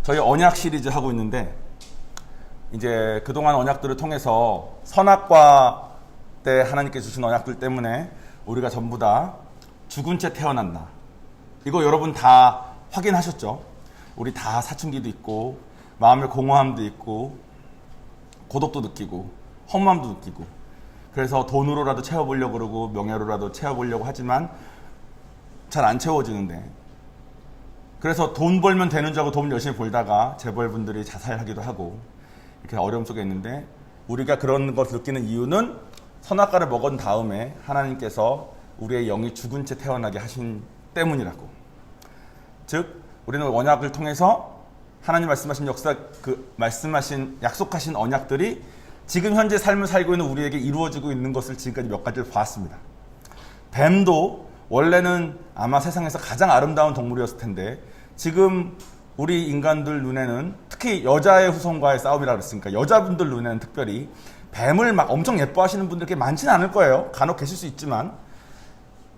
저희 언약 시리즈 하고 있는데 이제 그동안 언약들을 통해서 선악과 때 하나님께 주신 언약들 때문에 우리가 전부 다 죽은 채 태어난다. 이거 여러분 다 확인하셨죠? 우리 다 사춘기도 있고 마음의 공허함도 있고 고독도 느끼고 허무함도 느끼고 그래서 돈으로라도 채워보려고 그러고 명예로라도 채워보려고 하지만 잘 안 채워지는데 그래서 돈 벌면 되는 줄 알고 돈 열심히 벌다가 재벌분들이 자살하기도 하고 이렇게 어려움 속에 있는데 우리가 그런 것을 느끼는 이유는 선악과를 먹은 다음에 하나님께서 우리의 영이 죽은 채 태어나게 하신 때문이라고. 즉 우리는 언약을 통해서 하나님 말씀하신 말씀하신 약속하신 언약들이 지금 현재 삶을 살고 있는 우리에게 이루어지고 있는 것을 지금까지 몇 가지를 봤습니다. 뱀도 원래는 아마 세상에서 가장 아름다운 동물이었을 텐데 지금 우리 인간들 눈에는 특히 여자의 후손과의 싸움이라 그랬으니까 여자분들 눈에는 특별히 뱀을 막 엄청 예뻐하시는 분들 많지는 않을 거예요. 간혹 계실 수 있지만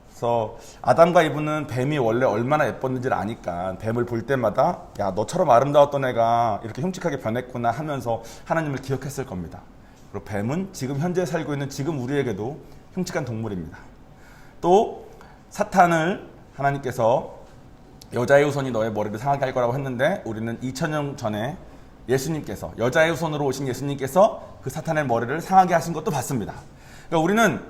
그래서 아담과 이브는 뱀이 원래 얼마나 예뻤는지를 아니까 뱀을 볼 때마다 야 너처럼 아름다웠던 애가 이렇게 흉측하게 변했구나 하면서 하나님을 기억했을 겁니다. 그리고 뱀은 지금 현재 살고 있는 지금 우리에게도 흉측한 동물입니다. 또 사탄을 하나님께서 여자의 후손이 너의 머리를 상하게 할 거라고 했는데 우리는 2000년 전에 예수님께서 여자의 후손으로 오신 예수님께서 그 사탄의 머리를 상하게 하신 것도 봤습니다. 그러니까 우리는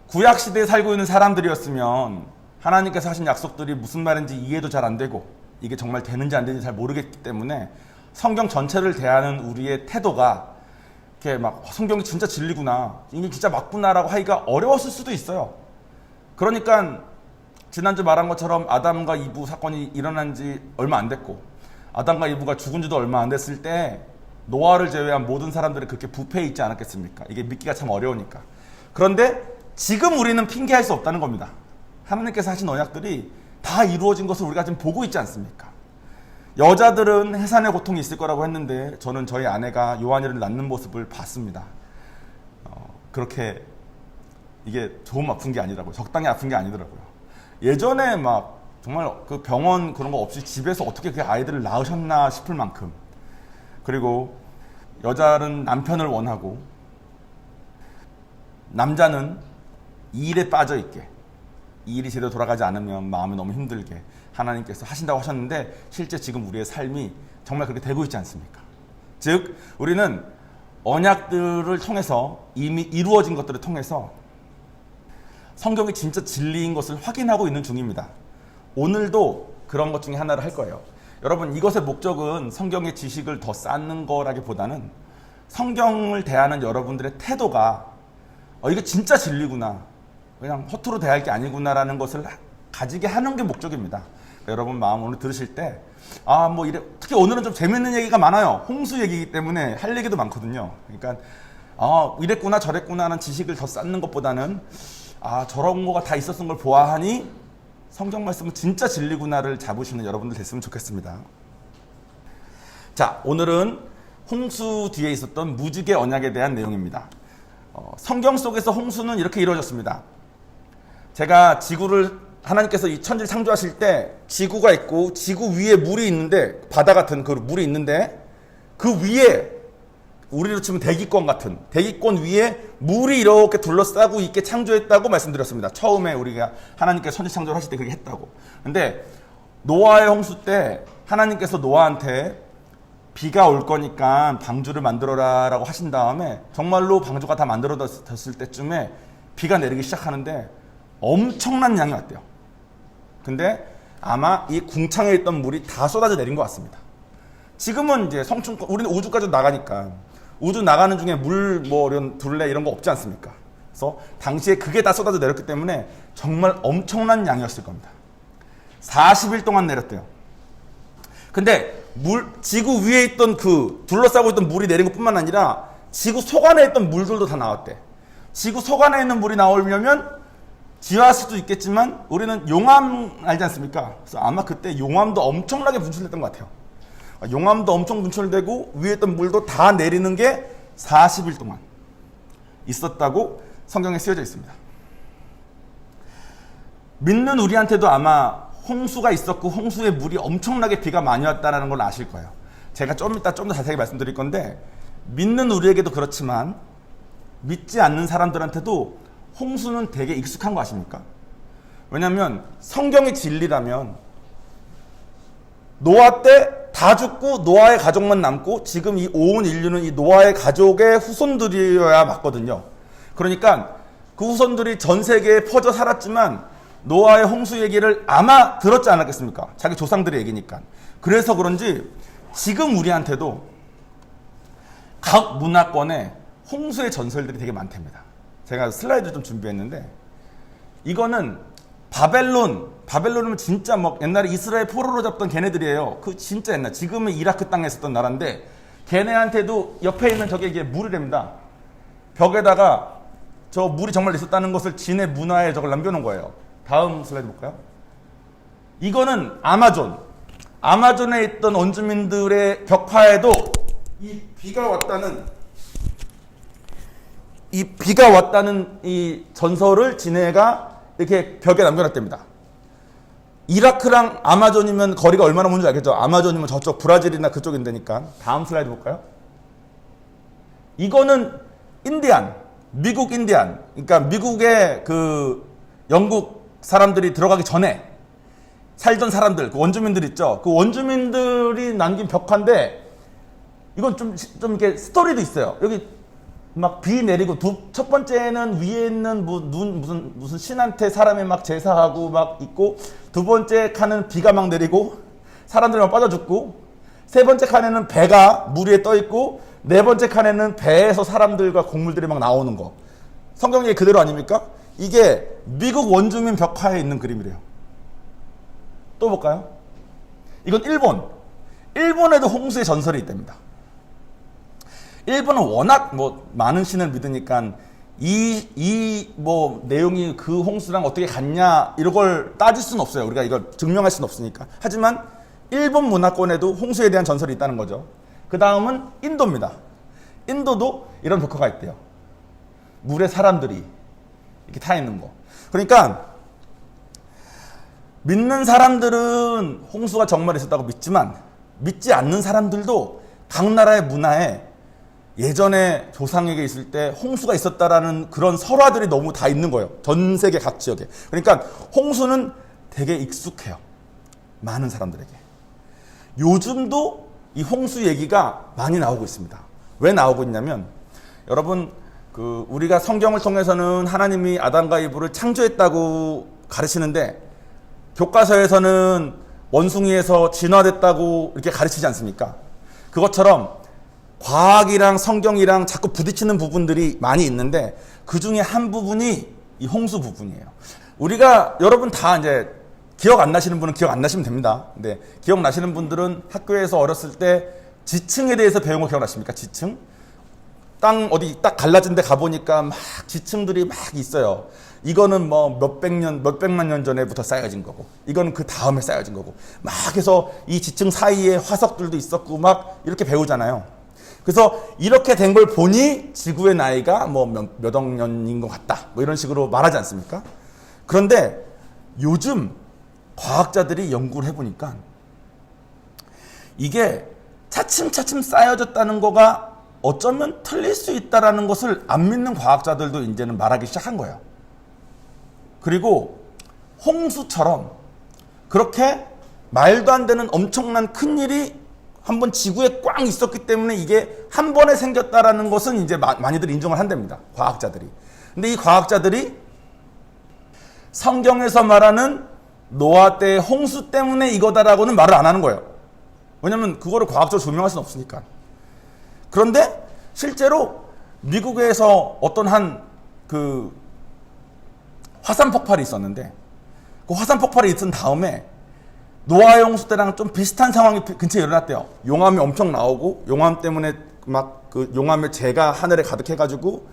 구약시대에 살고 있는 사람들이었으면 하나님께서 하신 약속들이 무슨 말인지 이해도 잘 안 되고 이게 정말 되는지 안 되는지 잘 모르겠기 때문에 성경 전체를 대하는 우리의 태도가 이렇게 막 성경이 진짜 진리구나 이게 진짜 맞구나라고 하기가 어려웠을 수도 있어요. 그러니까 지난주 말한 것처럼 아담과 이브 사건이 일어난 지 얼마 안 됐고 아담과 이브가 죽은 지도 얼마 안 됐을 때 노아를 제외한 모든 사람들이 그렇게 부패해 있지 않았겠습니까? 이게 믿기가 참 어려우니까. 그런데 지금 우리는 핑계할 수 없다는 겁니다. 하나님께서 하신 언약들이 다 이루어진 것을 우리가 지금 보고 있지 않습니까? 여자들은 해산의 고통이 있을 거라고 했는데 저는 저희 아내가 요한이를 낳는 모습을 봤습니다. 그렇게 이게 조금 아픈 게 아니더라고요. 적당히 아픈 게 아니더라고요. 예전에 막 정말 그 병원 그런 거 없이 집에서 어떻게 그 아이들을 낳으셨나 싶을 만큼 그리고 여자는 남편을 원하고 남자는 이 일에 빠져 있게 이 일이 제대로 돌아가지 않으면 마음이 너무 힘들게 하나님께서 하신다고 하셨는데 실제 지금 우리의 삶이 정말 그렇게 되고 있지 않습니까? 즉 우리는 언약들을 통해서 이미 이루어진 것들을 통해서 성경이 진짜 진리인 것을 확인하고 있는 중입니다. 오늘도 그런 것 중에 하나를 할 거예요. 여러분 이것의 목적은 성경의 지식을 더 쌓는 거라기보다는 성경을 대하는 여러분들의 태도가 이게 진짜 진리구나 그냥 허투루 대할 게 아니구나라는 것을 가지게 하는 게 목적입니다. 여러분 마음 오늘 들으실 때 특히 오늘은 좀 재밌는 얘기가 많아요. 홍수 얘기이기 때문에 할 얘기도 많거든요. 그러니까 이랬구나 저랬구나 하는 지식을 더 쌓는 것보다는 저런 거가 다 있었던 걸 보아하니 성경 말씀은 진짜 진리구나를 잡으시는 여러분들 됐으면 좋겠습니다. 자, 오늘은 홍수 뒤에 있었던 무지개 언약에 대한 내용입니다. 성경 속에서 홍수는 이렇게 이루어졌습니다. 제가 지구를 하나님께서 이 천지를 창조하실 때 지구가 있고 지구 위에 물이 있는데 바다 같은 그 물이 있는데 그 위에 우리로 치면 대기권 같은 대기권 위에 물이 이렇게 둘러싸고 있게 창조했다고 말씀드렸습니다. 처음에 우리가 하나님께서 천지 창조를 하실 때 그렇게 했다고. 근데 노아의 홍수 때 하나님께서 노아한테 비가 올 거니까 방주를 만들어라 라고 하신 다음에 정말로 방주가 다 만들어졌을 때쯤에 비가 내리기 시작하는데 엄청난 양이 왔대요. 근데 아마 이 궁창에 있던 물이 다 쏟아져 내린 것 같습니다. 지금은 이제 우리는 우주까지 나가니까 우주 나가는 중에 물 이런 둘레 이런 거 없지 않습니까? 그래서 당시에 그게 다 쏟아져 내렸기 때문에 정말 엄청난 양이었을 겁니다. 40일 동안 내렸대요. 근데 지구 위에 있던 둘러싸고 있던 물이 내린 것뿐만 아니라 지구 속 안에 있던 물들도 다 나왔대. 지구 속 안에 있는 물이 나오려면 지화할 수도 있겠지만 우리는 용암 알지 않습니까? 그래서 아마 그때 용암도 엄청나게 분출됐던 것 같아요. 용암도 엄청 분출되고 위에 있던 물도 다 내리는 게 40일 동안 있었다고 성경에 쓰여져 있습니다. 믿는 우리한테도 아마 홍수가 있었고 홍수의 물이 엄청나게 비가 많이 왔다는 걸 아실 거예요. 제가 좀 이따 좀 더 자세히 말씀드릴 건데, 믿는 우리에게도 그렇지만 믿지 않는 사람들한테도 홍수는 되게 익숙한 거 아십니까? 왜냐하면 성경의 진리라면 노아 때 다 죽고 노아의 가족만 남고 지금 이 온 인류는 이 노아의 가족의 후손들이어야 맞거든요. 그러니까 그 후손들이 전 세계에 퍼져 살았지만 노아의 홍수 얘기를 아마 들었지 않았겠습니까? 자기 조상들의 얘기니까. 그래서 그런지 지금 우리한테도 각 문화권에 홍수의 전설들이 되게 많답니다. 제가 슬라이드 좀 준비했는데, 이거는 바벨론은 진짜 뭐 옛날에 이스라엘 포로로 잡던 걔네들이에요. 그 진짜 옛날, 지금은 이라크 땅에 있었던 나라인데, 걔네한테도 옆에 있는 저게 이게 물이랍니다. 벽에다가 저 물이 정말 있었다는 것을 지네 문화에 저걸 남겨놓은 거예요. 다음 슬라이드 볼까요? 이거는 아마존에 있던 원주민들의 벽화에도 이 비가 왔다는 이 전설을 지네가 이렇게 벽에 남겨놨답니다. 이라크랑 아마존이면 거리가 얼마나 먼지 알겠죠? 아마존이면 저쪽 브라질이나 그쪽인데니까. 다음 슬라이드 볼까요? 이거는 미국 인디안. 그러니까 미국의 그 영국 사람들이 들어가기 전에 살던 사람들, 그 원주민들 있죠? 그 원주민들이 남긴 벽화인데, 이건 좀 이렇게 스토리도 있어요. 여기 막 비 내리고, 첫 번째는 위에 있는 무슨 신한테 사람이 막 제사하고 막 있고, 두 번째 칸은 비가 막 내리고 사람들이 막 빠져 죽고, 세 번째 칸에는 배가 물 위에 떠 있고, 네 번째 칸에는 배에서 사람들과 곡물들이 막 나오는 거. 성경 얘기 그대로 아닙니까? 이게 미국 원주민 벽화에 있는 그림이래요. 또 볼까요? 이건 일본에도 홍수의 전설이 있답니다. 일본은 워낙 뭐 많은 신을 믿으니까 이 내용이 그 홍수랑 어떻게 같냐 이런 걸 따질 수는 없어요. 우리가 이걸 증명할 수는 없으니까. 하지만 일본 문화권에도 홍수에 대한 전설이 있다는 거죠. 그 다음은 인도입니다. 인도도 이런 벽화가 있대요. 물에 사람들이 이렇게 타 있는 거. 그러니까 믿는 사람들은 홍수가 정말 있었다고 믿지만, 믿지 않는 사람들도 각 나라의 문화에 예전에 조상에게 있을 때 홍수가 있었다라는 그런 설화들이 너무 다 있는 거예요. 전 세계 각 지역에. 그러니까 홍수는 되게 익숙해요. 많은 사람들에게. 요즘도 이 홍수 얘기가 많이 나오고 있습니다. 왜 나오고 있냐면, 여러분 우리가 성경을 통해서는 하나님이 아담과 이브를 창조했다고 가르치는데, 교과서에서는 원숭이에서 진화됐다고 이렇게 가르치지 않습니까? 그것처럼 과학이랑 성경이랑 자꾸 부딪히는 부분들이 많이 있는데, 그 중에 한 부분이 이 홍수 부분이에요. 우리가 여러분 다 이제 기억 안 나시는 분은 기억 안 나시면 됩니다. 근데 기억 나시는 분들은 학교에서 어렸을 때 지층에 대해서 배운 거 기억나십니까? 지층? 땅 어디 딱 갈라진 데 가보니까 막 지층들이 막 있어요. 이거는 뭐 몇백만 년 전에부터 쌓여진 거고, 이거는 그 다음에 쌓여진 거고, 막 해서 이 지층 사이에 화석들도 있었고 막 이렇게 배우잖아요. 그래서 이렇게 된 걸 보니 지구의 나이가 뭐 몇억 년인 것 같다, 뭐 이런 식으로 말하지 않습니까? 그런데 요즘 과학자들이 연구를 해보니까 이게 차츰차츰 쌓여졌다는 거가 어쩌면 틀릴 수 있다는 것을 안 믿는 과학자들도 이제는 말하기 시작한 거예요. 그리고 홍수처럼 그렇게 말도 안 되는 엄청난 큰일이 한번 지구에 꽝 있었기 때문에 이게 한 번에 생겼다라는 것은 이제 많이들 인정을 한답니다. 과학자들이. 근데 이 과학자들이 성경에서 말하는 노아 때의 홍수 때문에 이거다라고는 말을 안 하는 거예요. 왜냐면 그거를 과학적으로 조명할 수는 없으니까. 그런데 실제로 미국에서 어떤 그 화산 폭발이 있었는데, 그 화산 폭발이 있은 다음에 노아의 홍수 때랑 좀 비슷한 상황이 근처에 일어났대요. 용암이 엄청 나오고, 용암 때문에 막 그 용암의 재가 하늘에 가득해가지고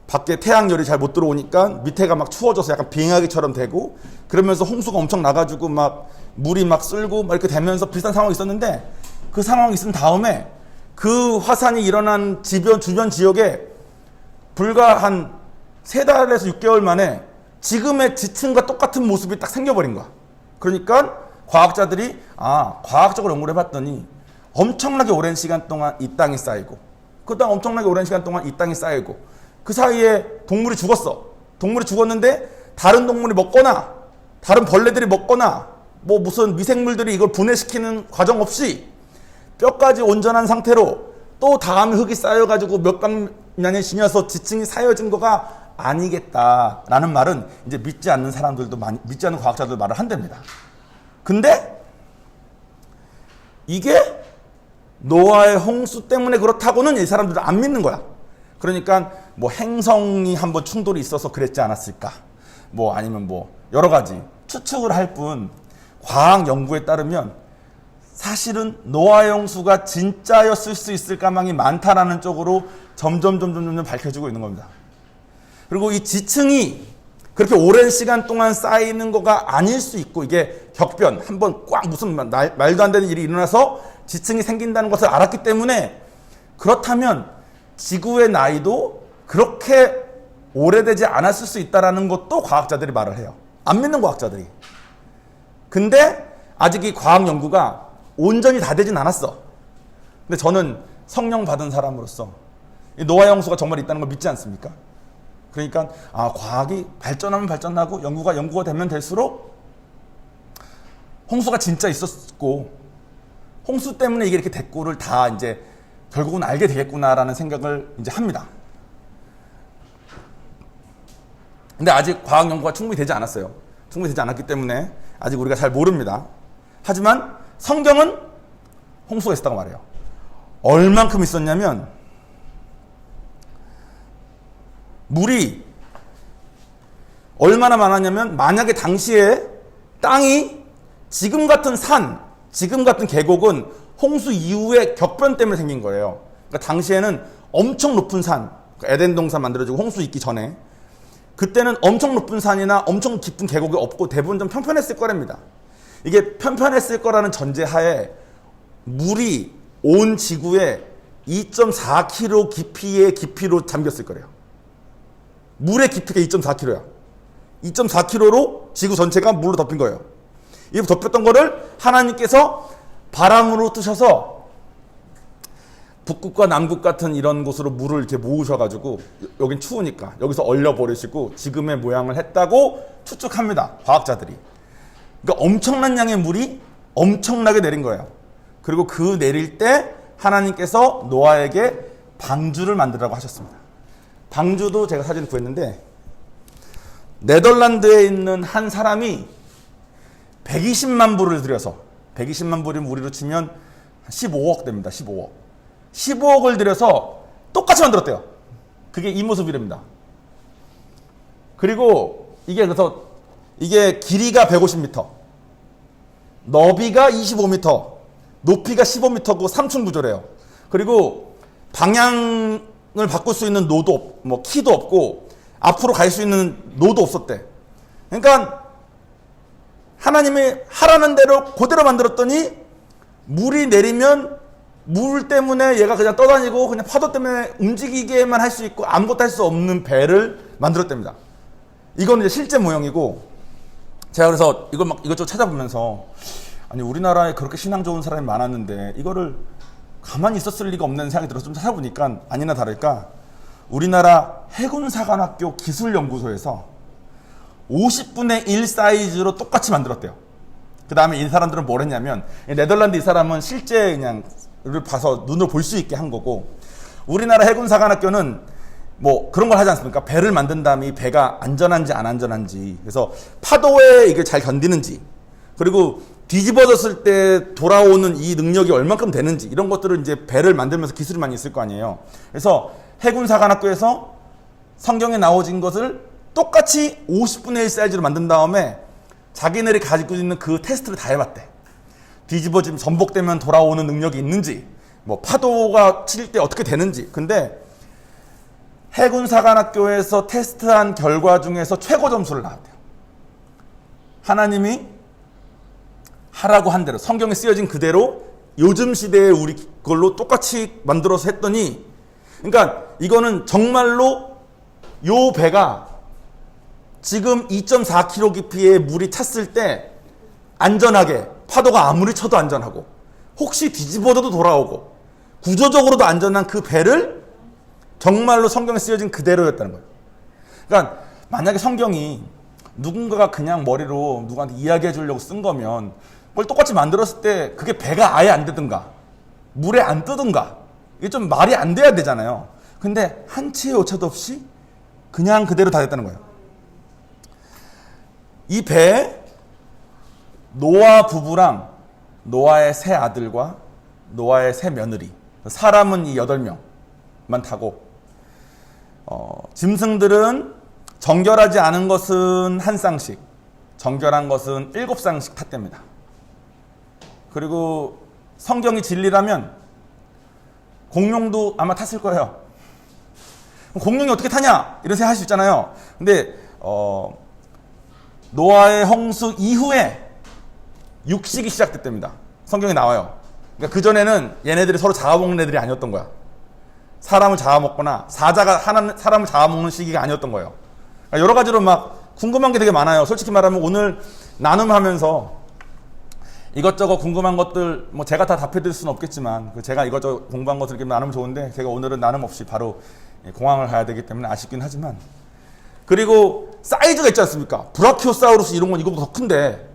밖에 태양열이 잘 못 들어오니까 밑에가 막 추워져서 약간 빙하기처럼 되고, 그러면서 홍수가 엄청 나가지고 막 물이 막 쓸고 막 이렇게 되면서 비슷한 상황이 있었는데, 그 상황이 있은 다음에 그 화산이 일어난 주변 지역에 불과 한 3달에서 6개월 만에 지금의 지층과 똑같은 모습이 딱 생겨버린 거야. 그러니까 과학자들이 과학적으로 연구를 해봤더니 엄청나게 오랜 시간 동안 이 땅이 쌓이고 그 다음 엄청나게 오랜 시간 동안 이 땅이 쌓이고 그 사이에 동물이 죽었어. 동물이 죽었는데 다른 동물이 먹거나 다른 벌레들이 먹거나 뭐 무슨 미생물들이 이걸 분해시키는 과정 없이 뼈까지 온전한 상태로 또 다음 흙이 쌓여가지고 몇백 년이 지나서 지층이 쌓여진 거가 아니겠다라는 말은 이제 믿지 않는 사람들도 많이, 믿지 않는 과학자들도 말을 한답니다. 근데 이게 노아의 홍수 때문에 그렇다고는 이 사람들은 안 믿는 거야. 그러니까 뭐 행성이 한번 충돌이 있어서 그랬지 않았을까? 뭐 아니면 뭐 여러 가지 추측을 할 뿐 과학 연구에 따르면 사실은 노아의 홍수가 진짜였을 수 있을 가망이 많다라는 쪽으로 점점 밝혀지고 있는 겁니다. 그리고 이 지층이 그렇게 오랜 시간 동안 쌓이는 거가 아닐 수 있고 이게 격변 한번 꽉 무슨 말도 안 되는 일이 일어나서 지층이 생긴다는 것을 알았기 때문에 그렇다면 지구의 나이도 그렇게 오래되지 않았을 수 있다는 것도 과학자들이 말을 해요. 안 믿는 과학자들이. 근데 아직 이 과학 연구가 온전히 다 되진 않았어. 근데 저는 성령 받은 사람으로서 이 노아의 홍수가 정말 있다는 걸 믿지 않습니까? 그러니까 과학이 발전하면 발전하고 연구가 되면 될수록 홍수가 진짜 있었고 홍수 때문에 이게 이렇게 됐고를 다 이제 결국은 알게 되겠구나라는 생각을 이제 합니다. 근데 아직 과학 연구가 충분히 되지 않았어요. 충분히 되지 않았기 때문에 아직 우리가 잘 모릅니다. 하지만 성경은 홍수가 있었다고 말해요. 얼만큼 있었냐면 물이 얼마나 많았냐면 만약에 당시에 땅이 지금 같은 산, 지금 같은 계곡은 홍수 이후에 격변 때문에 생긴 거예요. 그러니까 당시에는 엄청 높은 산, 에덴 동산 만들어지고 홍수 있기 전에 그때는 엄청 높은 산이나 엄청 깊은 계곡이 없고 대부분 좀 편편했을 거랍니다. 이게 편편했을 거라는 전제하에 물이 온 지구에 2.4km 깊이의 깊이로 잠겼을 거래요. 물의 깊이가 2.4km야. 2.4km로 지구 전체가 물로 덮인 거예요. 이 덮였던 거를 하나님께서 바람으로 뜨셔서 북극과 남극 같은 이런 곳으로 물을 이렇게 모으셔가지고 여긴 추우니까 여기서 얼려버리시고 지금의 모양을 했다고 추측합니다. 과학자들이. 그러니까 엄청난 양의 물이 엄청나게 내린 거예요. 그리고 그 내릴 때 하나님께서 노아에게 방주를 만들라고 하셨습니다. 방주도 제가 사진을 구했는데 네덜란드에 있는 한 사람이 120만 불을 들여서 120만 불이면 우리로 치면 15억 됩니다. 15억을 들여서 똑같이 만들었대요. 그게 이 모습이랍니다. 그리고 이게 길이가 150m, 너비가 25m, 높이가 15m고 3층 구조래요. 그리고 방향을 바꿀 수 있는 노도 키도 없고 앞으로 갈 수 있는 노도 없었대. 그러니까 하나님이 하라는 대로 그대로 만들었더니 물이 내리면 물 때문에 얘가 그냥 떠다니고 그냥 파도 때문에 움직이게만 할 수 있고 아무것도 할 수 없는 배를 만들었답니다. 이거는 이제 실제 모형이고 제가 그래서 이걸 막 이것저것 찾아보면서 아니 우리나라에 그렇게 신앙 좋은 사람이 많았는데 이거를 가만히 있었을 리가 없는 생각이 들어서 좀 찾아보니까 아니나 다를까 우리나라 해군사관학교 기술연구소에서 50분의 1 사이즈로 똑같이 만들었대요. 그 다음에 이 사람들은 뭘 했냐면 네덜란드 이 사람은 실제 그냥 를 봐서 눈으로 볼 수 있게 한 거고 우리나라 해군사관학교는 뭐 그런 걸 하지 않습니까? 배를 만든 다음에 이 배가 안전한지 안 안전한지 그래서 파도에 이게 잘 견디는지 그리고 뒤집어졌을 때 돌아오는 이 능력이 얼만큼 되는지 이런 것들을 이제 배를 만들면서 기술이 많이 있을 거 아니에요. 그래서 해군사관학교에서 성경에 나오진 것을 똑같이 50분의 1 사이즈로 만든 다음에 자기네들이 가지고 있는 그 테스트를 다 해봤대. 뒤집어지면 전복되면 돌아오는 능력이 있는지 뭐 파도가 칠 때 어떻게 되는지. 근데 해군사관학교에서 테스트한 결과 중에서 최고 점수를 나왔대요. 하나님이 하라고 한 대로 성경에 쓰여진 그대로 요즘 시대에 우리 걸로 똑같이 만들어서 했더니 그러니까 이거는 정말로 요 배가 지금 2.4km 깊이의 물이 찼을 때 안전하게, 파도가 아무리 쳐도 안전하고, 혹시 뒤집어져도 돌아오고, 구조적으로도 안전한 그 배를 정말로 성경에 쓰여진 그대로였다는 거예요. 그러니까 만약에 성경이 누군가가 그냥 머리로 누구한테 이야기해 주려고 쓴 거면 그걸 똑같이 만들었을 때 그게 배가 아예 안 되든가 물에 안 뜨든가 이게 좀 말이 안 돼야 되잖아요. 근데 한 치의 오차도 없이 그냥 그대로 다 됐다는 거예요. 이 배에 노아 부부랑 노아의 세 아들과 노아의 세 며느리, 사람은 이 8명만 타고, 짐승들은 정결하지 않은 것은 한 쌍씩, 정결한 것은 7쌍씩 탔답니다. 그리고 성경이 진리라면 공룡도 아마 탔을 거예요. 공룡이 어떻게 타냐? 이런 생각 할 수 있잖아요. 근데 노아의 홍수 이후에 육식이 시작됐답니다. 성경에 나와요. 그러니까 그전에는 얘네들이 서로 잡아먹는 애들이 아니었던 거야. 사람을 잡아먹거나 사자가 사람을 잡아먹는 시기가 아니었던 거예요. 그러니까 여러 가지로 막 궁금한 게 되게 많아요. 솔직히 말하면 오늘 나눔하면서 이것저것 궁금한 것들 뭐 제가 다 답해드릴 수는 없겠지만 제가 이것저것 공부한 것들 이렇게 나누면 좋은데 제가 오늘은 나눔 없이 바로 공항을 가야 되기 때문에 아쉽긴 하지만, 그리고 사이즈가 있지 않습니까? 브라키오사우루스 이런 건 이거보다 더 큰데,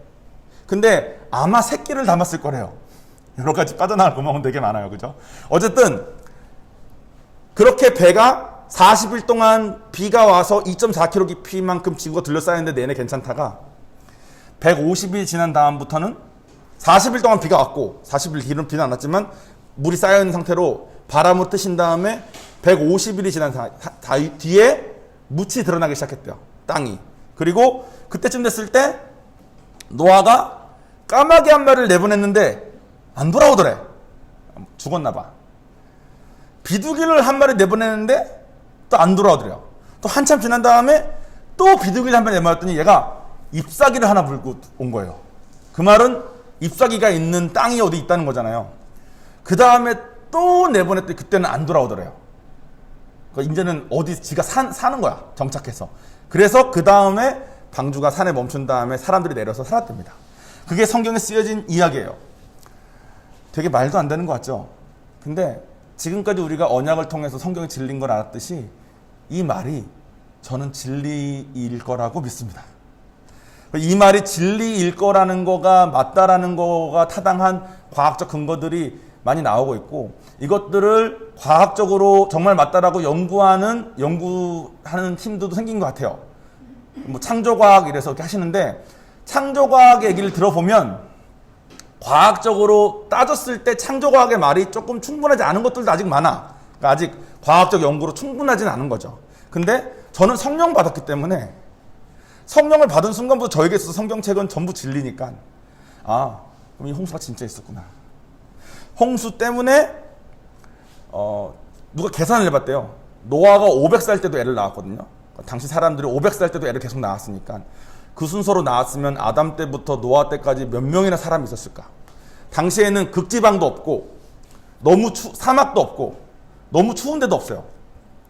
근데 아마 새끼를 담았을 거래요. 여러 가지 빠져나갈 구멍은 되게 많아요. 그죠? 어쨌든 그렇게 배가 40일 동안 비가 와서 2.4km 깊이만큼 지구가 둘러싸였는데 내내 괜찮다가 150일 지난 다음부터는 40일 동안 비가 왔고 40일 뒤는 비는 안 왔지만 물이 쌓여있는 상태로 바람으로 뜨신 다음에 150일이 지난 뒤에 묻이 드러나기 시작했대요. 땅이. 그리고 그때쯤 됐을 때 노아가 까마귀 한 마리를 내보냈는데 안 돌아오더래. 죽었나 봐. 비둘기를 한 마리 내보냈는데 또 안 돌아오더래요. 또 한참 지난 다음에 또 비둘기를 한 마리 내보냈더니 얘가 잎사귀를 하나 물고 온 거예요. 그 말은 잎사귀가 있는 땅이 어디 있다는 거잖아요. 그 다음에 또 내보냈더니 그때는 안 돌아오더래요. 그러니까 이제는 어디 지가 사는 거야. 정착해서. 그래서 그 다음에 방주가 산에 멈춘 다음에 사람들이 내려서 살았답니다. 그게 성경에 쓰여진 이야기예요. 되게 말도 안 되는 것 같죠? 근데 지금까지 우리가 언약을 통해서 성경이 진리인 걸 알았듯이 이 말이 저는 진리일 거라고 믿습니다. 이 말이 진리일 거라는 거가 맞다라는 거가 타당한 과학적 근거들이 많이 나오고 있고, 이것들을 과학적으로 정말 맞다라고 연구하는 팀들도 생긴 것 같아요. 뭐 창조과학 이래서 이렇게 하시는데, 창조과학 얘기를 들어보면 과학적으로 따졌을 때 창조과학의 말이 조금 충분하지 않은 것들도 아직 많아. 그러니까 아직 과학적 연구로 충분하지는 않은 거죠. 근데 저는 성령 받았기 때문에 성령을 받은 순간부터 저에게 있어서 성경책은 전부 진리니까, 아, 그럼 이 홍수가 진짜 있었구나. 홍수 때문에 누가 계산을 해봤대요. 노아가 500살 때도 애를 낳았거든요. 당시 사람들이 500살 때도 애를 계속 낳았으니까 그 순서로 낳았으면 아담 때부터 노아 때까지 몇 명이나 사람이 있었을까? 당시에는 극지방도 없고 너무 사막도 없고 너무 추운 데도 없어요.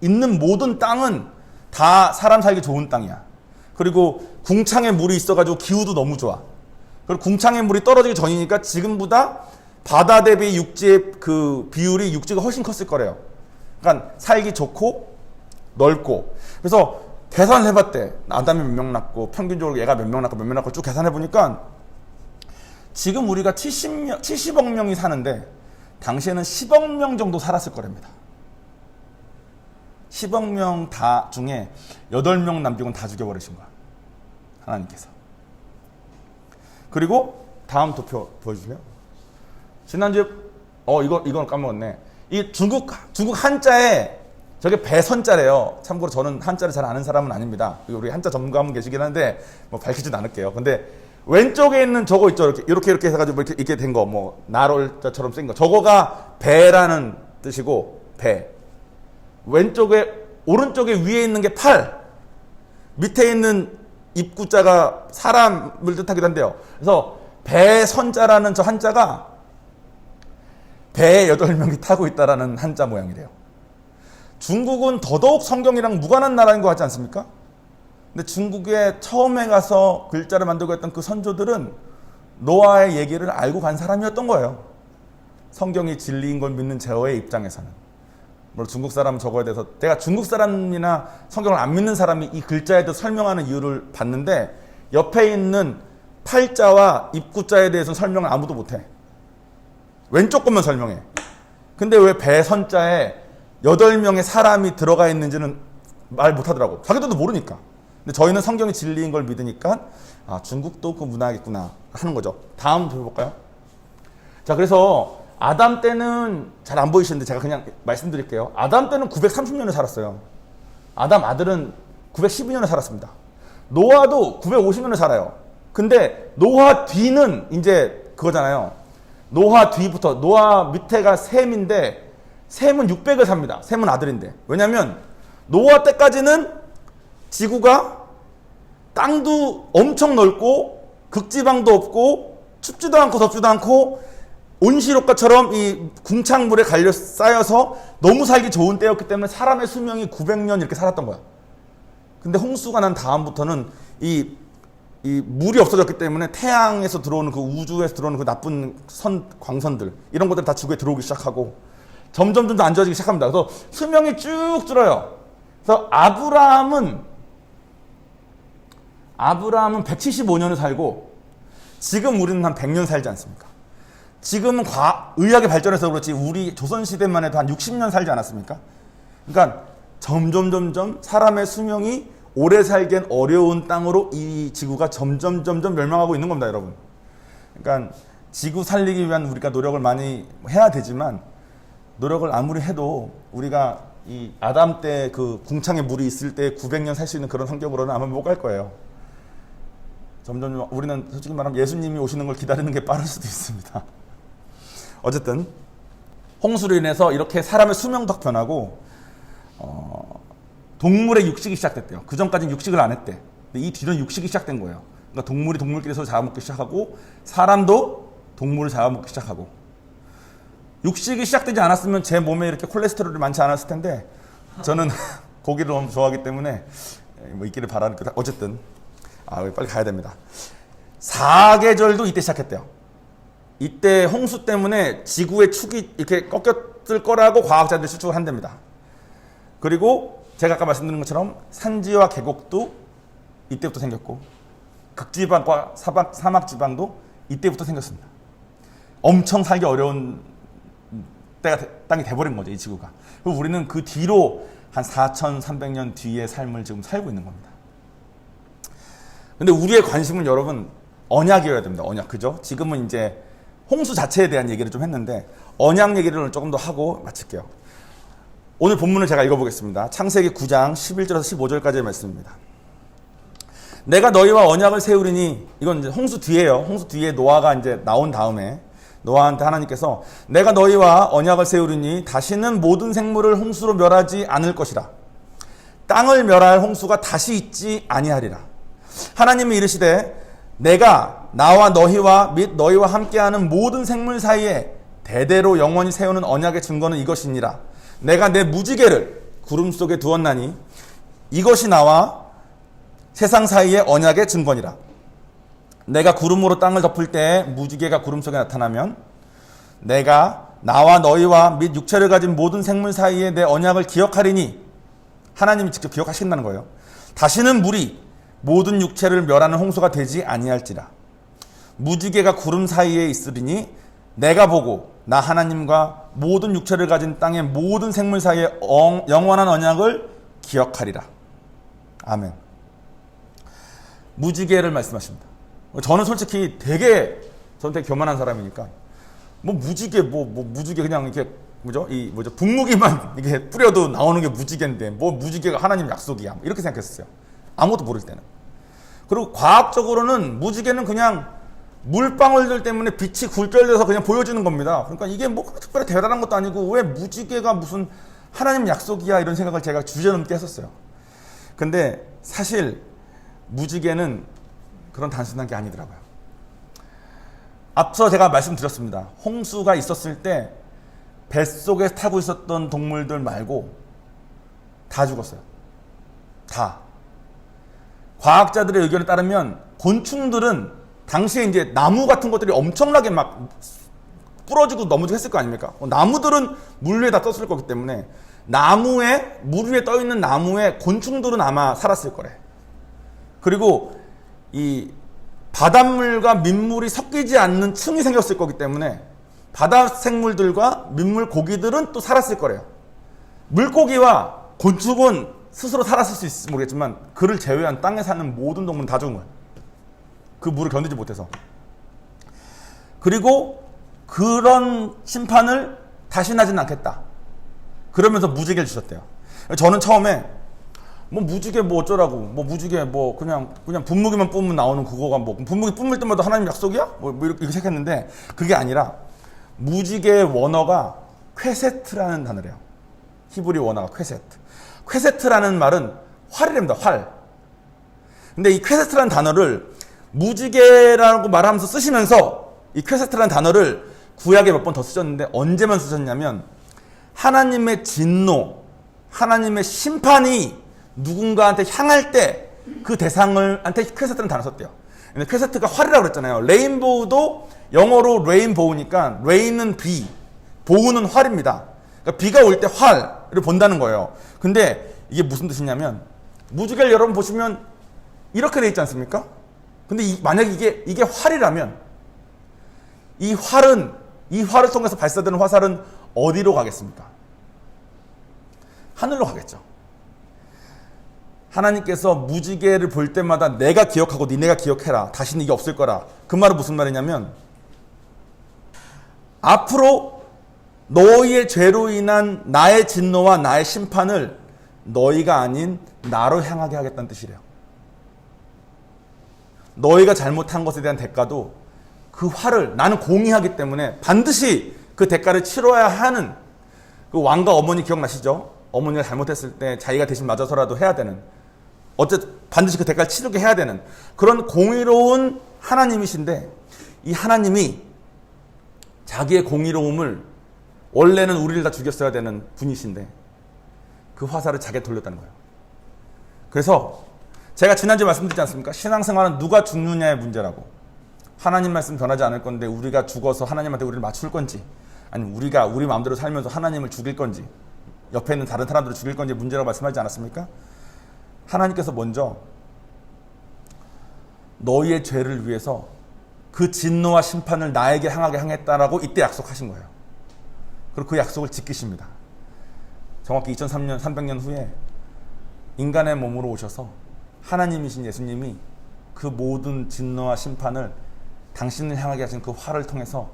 있는 모든 땅은 다 사람 살기 좋은 땅이야. 그리고 궁창에 물이 있어가지고 기후도 너무 좋아. 그리고 궁창에 물이 떨어지기 전이니까 지금보다 바다 대비 육지의 그 비율이 육지가 훨씬 컸을 거래요. 그러니까 살기 좋고 넓고. 그래서 계산을 해봤대. 아담이 몇 명 낳고 평균적으로 얘가 몇 명 낳고 몇 명 낳고 쭉 계산해보니까 지금 우리가 70억 명이 사는데 당시에는 10억 명 정도 살았을 거랍니다. 10억 명 다 중에 8명 남기고는 다 죽여버리신 거야. 하나님께서. 그리고 다음 도표 보여주세요. 지난주에 이건 까먹었네. 이 중국 한자에 저게 배선자래요. 참고로 저는 한자를 잘 아는 사람은 아닙니다. 우리 한자 전문가분 계시긴 한데 뭐 밝히진 않을게요. 근데 왼쪽에 있는 저거 있죠. 이렇게 해가지고 이렇게 된 거, 뭐 나롤자처럼 생긴 거. 저거가 배라는 뜻이고 배. 오른쪽에 위에 있는 게 팔. 밑에 있는 입구자가 사람을 뜻하기도 한데요. 그래서 배선자라는 저 한자가 배에 8명이 타고 있다라는 한자 모양이래요. 중국은 더더욱 성경이랑 무관한 나라인 것 같지 않습니까? 근데 중국에 처음에 가서 글자를 만들고 했던 그 선조들은 노아의 얘기를 알고 간 사람이었던 거예요. 성경이 진리인 걸 믿는 제어의 입장에서는. 물론 중국 사람 저거에 대해서 내가 중국 사람이나 성경을 안 믿는 사람이 이 글자에 대해서 설명하는 이유를 봤는데 옆에 있는 팔자와 입구자에 대해서는 설명을 아무도 못해. 왼쪽 것만 설명해. 근데 왜 배선자에 8명의 사람이 들어가 있는지는 말 못하더라고. 자기들도 모르니까. 근데 저희는 성경이 진리인 걸 믿으니까 아, 중국도 그 문화겠구나 하는 거죠. 다음 볼까요? 자, 그래서 아담 때는 잘 안 보이시는데 제가 그냥 말씀드릴게요. 아담 때는 930년을 살았어요. 아담 아들은 912년을 살았습니다. 노아도 950년을 살아요. 근데 노아 뒤는 이제 그거잖아요. 노아 뒤부터, 노아 밑에가 셈인데 셈은 600을 삽니다. 셈은 아들인데. 왜냐면 노아 때까지는 지구가 땅도 엄청 넓고 극지방도 없고 춥지도 않고 덥지도 않고 온실효과처럼 이 궁창물에 갈려 쌓여서 너무 살기 좋은 때였기 때문에 사람의 수명이 900년 이렇게 살았던 거야. 근데 홍수가 난 다음부터는 이 물이 없어졌기 때문에 태양에서 들어오는 그 우주에서 들어오는 그 나쁜 광선들 이런 것들이 다 지구에 들어오기 시작하고 점점 안 좋아지기 시작합니다. 그래서 수명이 쭉 줄어요. 그래서 아브라함은 175년을 살고 지금 우리는 한 100년 살지 않습니까? 지금은 의학이 발전해서 그렇지 우리 조선시대만 해도 한 60년 살지 않았습니까? 그러니까 점점 사람의 수명이 오래 살기엔 어려운 땅으로 이 지구가 점점 멸망하고 있는 겁니다, 여러분. 그러니까 지구 살리기 위한 우리가 노력을 많이 해야 되지만 노력을 아무리 해도 우리가 이 아담 때 그 궁창에 물이 있을 때 900년 살 수 있는 그런 환경으로는 아마 못 갈 거예요. 점점 우리는 솔직히 말하면 예수님이 오시는 걸 기다리는 게 빠를 수도 있습니다. 어쨌든 홍수로 인해서 이렇게 사람의 수명도 변하고 동물의 육식이 시작됐대요. 그 전까지는 육식을 안 했대. 근데 이 뒤는 육식이 시작된 거예요. 그러니까 동물이 동물끼리 서로 잡아먹기 시작하고 사람도 동물을 잡아먹기 시작하고 육식이 시작되지 않았으면 제 몸에 이렇게 콜레스테롤이 많지 않았을 텐데 저는 고기를 너무 좋아하기 때문에 뭐 있기를 바라는 어쨌든 빨리 가야 됩니다. 사계절도 이때 시작했대요. 이때 홍수 때문에 지구의 축이 이렇게 꺾였을 거라고 과학자들이 추측을 한답니다. 그리고 제가 아까 말씀드린 것처럼 산지와 계곡도 이때부터 생겼고 극지방과 사막지방도 이때부터 생겼습니다. 엄청 살기 어려운 땅이 돼버린 거죠, 이 지구가. 그리고 우리는 그 뒤로 한 4,300년 뒤의 삶을 지금 살고 있는 겁니다. 근데 우리의 관심은 여러분 언약이어야 됩니다. 언약, 그죠? 지금은 이제 홍수 자체에 대한 얘기를 좀 했는데 언약 얘기를 조금 더 하고 마칠게요. 오늘 본문을 제가 읽어보겠습니다. 창세기 9장 11절에서 15절까지의 말씀입니다. 내가 너희와 언약을 세우리니, 이건 이제 홍수 뒤에요. 홍수 뒤에 노아가 이제 나온 다음에 노아한테 하나님께서 내가 너희와 언약을 세우리니 다시는 모든 생물을 홍수로 멸하지 않을 것이라. 땅을 멸할 홍수가 다시 있지 아니하리라. 하나님이 이르시되 내가 나와 너희와 및 너희와 함께하는 모든 생물 사이에 대대로 영원히 세우는 언약의 증거는 이것이니라. 내가 내 무지개를 구름 속에 두었나니 이것이 나와 세상 사이의 언약의 증거니라. 내가 구름으로 땅을 덮을 때에 무지개가 구름 속에 나타나면 내가 나와 너희와 및 육체를 가진 모든 생물 사이에 내 언약을 기억하리니, 하나님이 직접 기억하신다는 거예요. 다시는 물이 모든 육체를 멸하는 홍수가 되지 아니할지라. 무지개가 구름 사이에 있으리니 내가 보고 나 하나님과 모든 육체를 가진 땅의 모든 생물 사이에 영원한 언약을 기억하리라. 아멘. 무지개를 말씀하십니다. 저는 솔직히 되게 교만한 사람이니까 무지개 무지개 그냥 이렇게 분무기만 이게 뿌려도 나오는 게 무지개인데 무지개가 하나님 약속이야 이렇게 생각했었어요. 아무것도 모를 때는. 그리고 과학적으로는 무지개는 그냥 물방울들 때문에 빛이 굴절돼서 그냥 보여지는 겁니다. 그러니까 이게 특별히 대단한 것도 아니고 왜 무지개가 무슨 하나님 약속이야 이런 생각을 제가 주저넘게 했었어요. 근데 사실 무지개는 그런 단순한 게 아니더라고요. 앞서 제가 말씀드렸습니다. 홍수가 있었을 때 뱃속에 타고 있었던 동물들 말고 다 죽었어요. 다. 과학자들의 의견에 따르면 곤충들은 당시에 이제 나무 같은 것들이 엄청나게 막 부러지고 넘어지고 했을 거 아닙니까? 나무들은 물 위에 다 떴을 거기 때문에 나무에, 물 위에 떠 있는 나무에 곤충들은 아마 살았을 거래. 그리고 이 바닷물과 민물이 섞이지 않는 층이 생겼을 거기 때문에 바다 생물들과 민물 고기들은 또 살았을 거래요. 물고기와 곤충은 스스로 살았을 수 있을지 모르겠지만 그를 제외한 땅에 사는 모든 동물은 다 죽은 거예요. 그 물을 견디지 못해서. 그리고 그런 심판을 다시는 하지는 않겠다. 그러면서 무지개를 주셨대요. 저는 처음에 뭐 무지개 뭐 어쩌라고, 뭐 무지개 뭐 그냥 분무기만 뿜으면 나오는 그거가 뭐 분무기 뿜을 때마다 하나님 약속이야? 뭐 이렇게 생각했는데 그게 아니라 무지개의 원어가 퀘세트라는 단어래요. 히브리 원어가 퀘세트. 퀘세트라는 말은 활이랍니다. 활. 근데 이 퀘세트라는 단어를 무지개라고 말하면서 쓰시면서 이 퀘세트라는 단어를 구약에 몇 번 더 쓰셨는데 언제만 쓰셨냐면 하나님의 진노, 하나님의 심판이 누군가한테 향할 때 그 대상을한테 퀘세트라는 단어 썼대요. 근데 퀘세트가 활이라고 그랬잖아요. 레인보우도 영어로 레인보우니까 레인은 비, 보우는 활입니다. 그러니까 비가 올 때 활을 본다는 거예요. 근데 이게 무슨 뜻이냐면 무지개를 여러분 보시면 이렇게 돼 있지 않습니까? 근데 만약에 이게 활이라면 이 활을 통해서 발사되는 화살은 어디로 가겠습니까? 하늘로 가겠죠. 하나님께서 무지개를 볼 때마다 내가 기억하고 니네가 기억해라. 다시는 이게 없을 거라. 그 말은 무슨 말이냐면 앞으로 너희의 죄로 인한 나의 진노와 나의 심판을 너희가 아닌 나로 향하게 하겠다는 뜻이래요. 너희가 잘못한 것에 대한 대가도 그 화를 나는 공의하기 때문에 반드시 그 대가를 치러야 하는 그 왕과 어머니 기억나시죠? 어머니가 잘못했을 때 자기가 대신 맞아서라도 해야 되는 어쨌든 반드시 그 대가를 치르게 해야 되는 그런 공의로운 하나님이신데 이 하나님이 자기의 공의로움을 원래는 우리를 다 죽였어야 되는 분이신데 그 화살을 자기에 돌렸다는 거예요. 그래서 제가 지난주에 말씀드렸지 않습니까? 신앙생활은 누가 죽느냐의 문제라고. 하나님 말씀 변하지 않을 건데 우리가 죽어서 하나님한테 우리를 맞출 건지 아니면 우리가 우리 마음대로 살면서 하나님을 죽일 건지 옆에 있는 다른 사람들을 죽일 건지 문제라고 말씀하지 않았습니까? 하나님께서 먼저 너희의 죄를 위해서 그 진노와 심판을 나에게 향하게 행했다라고 이때 약속하신 거예요. 그리고 그 약속을 지키십니다. 정확히 2300년 300년 후에 인간의 몸으로 오셔서 하나님이신 예수님이 그 모든 진노와 심판을 당신을 향하게 하신 그 화를 통해서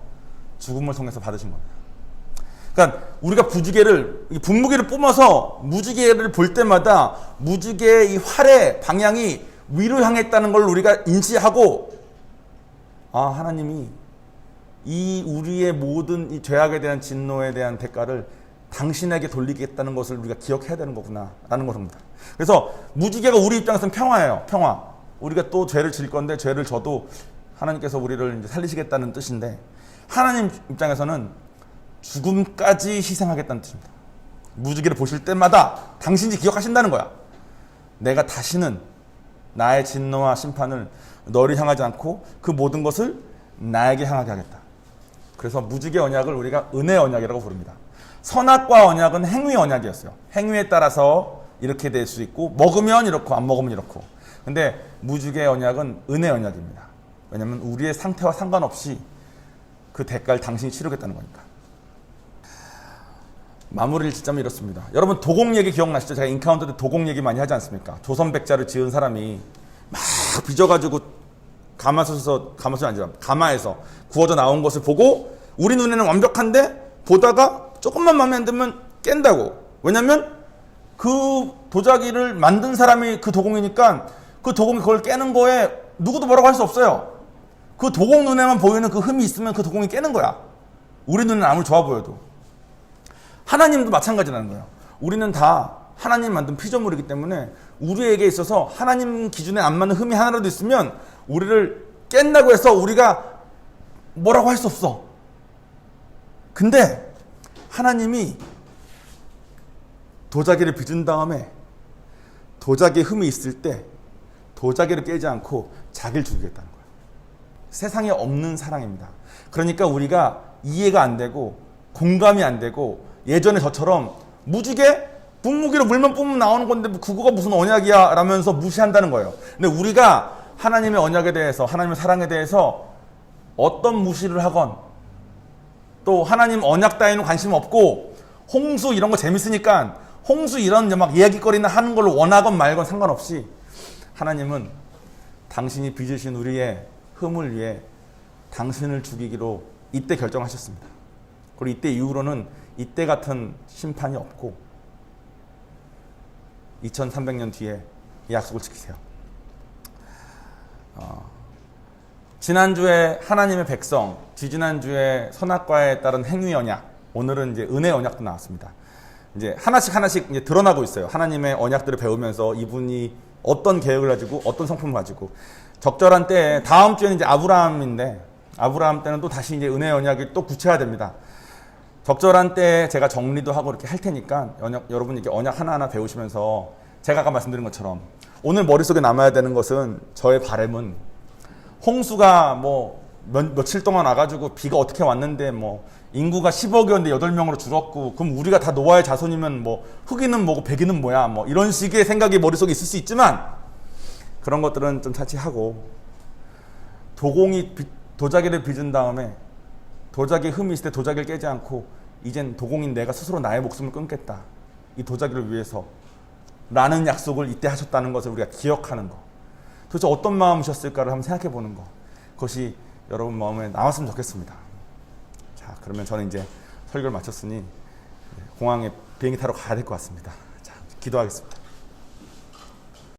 죽음을 통해서 받으신 겁니다. 그러니까 우리가 분무기를 뿜어서 무지개를 볼 때마다 무지개의 이 활의 방향이 위로 향했다는 걸 우리가 인지하고 하나님이 이 우리의 모든 이 죄악에 대한 진노에 대한 대가를 당신에게 돌리겠다는 것을 우리가 기억해야 되는 거구나 라는 것입니다. 그래서 무지개가 우리 입장에서는 평화예요. 평화. 우리가 또 죄를 질 건데 죄를 져도 하나님께서 우리를 이제 살리시겠다는 뜻인데 하나님 입장에서는 죽음까지 희생하겠다는 뜻입니다. 무지개를 보실 때마다 당신이 기억하신다는 거야. 내가 다시는 나의 진노와 심판을 너를 향하지 않고 그 모든 것을 나에게 향하게 하겠다. 그래서 무지개 언약을 우리가 은혜 언약이라고 부릅니다. 선악과 언약은 행위 언약이었어요. 행위에 따라서 이렇게 될 수 있고 먹으면 이렇고 안 먹으면 이렇고. 근데 무지개 언약은 은혜 언약입니다. 왜냐하면 우리의 상태와 상관없이 그 대가를 당신이 치르겠다는 거니까. 마무리를 짓자면 이렇습니다. 여러분 도곡 얘기 기억나시죠? 제가 인카운터 때 도곡 얘기 많이 하지 않습니까? 조선백자를 지은 사람이 막 빚어가지고 가마에서 구워져 나온 것을 보고 우리 눈에는 완벽한데 보다가 조금만 마음에 안 들면 깬다고. 왜냐면 그 도자기를 만든 사람이 그 도공이니까 그 도공이 그걸 깨는 거에 누구도 뭐라고 할 수 없어요. 그 도공 눈에만 보이는 그 흠이 있으면 그 도공이 깨는 거야. 우리 눈에는 아무리 좋아 보여도. 하나님도 마찬가지라는 거예요. 우리는 다 하나님 만든 피조물이기 때문에 우리에게 있어서 하나님 기준에 안 맞는 흠이 하나라도 있으면 우리를 깬다고 해서 우리가 뭐라고 할 수 없어. 근데 하나님이 도자기를 빚은 다음에 도자기에 흠이 있을 때 도자기를 깨지 않고 자기를 죽이겠다는 거예요. 세상에 없는 사랑입니다. 그러니까 우리가 이해가 안 되고 공감이 안 되고 예전에 저처럼 무지개 분무기로 물면 뿜으면 나오는 건데 그거가 무슨 언약이야 라면서 무시한다는 거예요. 근데 우리가 하나님의 언약에 대해서 하나님의 사랑에 대해서 어떤 무시를 하건 또 하나님 언약 따위는 관심 없고 홍수 이런 거 재밌으니까 홍수 이런 막 이야기거리나 하는 걸로 원하건 말건 상관없이 하나님은 당신이 빚으신 우리의 흠을 위해 당신을 죽이기로 이때 결정하셨습니다. 그리고 이때 이후로는 이때 같은 심판이 없고 2300년 뒤에 이 약속을 지키세요. 지난주에 하나님의 백성, 지지난주에 선악과에 따른 행위 언약, 오늘은 이제 은혜 언약도 나왔습니다. 이제 하나씩 이제 드러나고 있어요. 하나님의 언약들을 배우면서 이분이 어떤 계획을 가지고 어떤 성품을 가지고 적절한 때에 다음 주에는 이제 아브라함인데 아브라함 때는 또 다시 이제 은혜 언약이 또 구체화됩니다. 적절한 때에 제가 정리도 하고 이렇게 할 테니까 여러분 이렇게 언약 하나하나 배우시면서 제가 아까 말씀드린 것처럼 오늘 머릿속에 남아야 되는 것은 저의 바람은 홍수가 뭐 며칠 동안 와가지고 비가 어떻게 왔는데 뭐 인구가 10억이었는데 8명으로 줄었고 그럼 우리가 다 노아의 자손이면 뭐 흑인은 뭐고 백인은 뭐야 뭐 이런 식의 생각이 머릿속에 있을 수 있지만 그런 것들은 좀 차치하고 도자기를 빚은 다음에 도자기에 흠이 있을 때 도자기를 깨지 않고 이젠 도공인 내가 스스로 나의 목숨을 끊겠다. 이 도자기를 위해서 라는 약속을 이때 하셨다는 것을 우리가 기억하는 거. 도대체 어떤 마음이셨을까를 한번 생각해 보는 거. 그것이 여러분 마음에 남았으면 좋겠습니다. 자, 그러면 저는 이제 설교를 마쳤으니 공항에 비행기 타러 가야 될 것 같습니다. 자, 기도하겠습니다.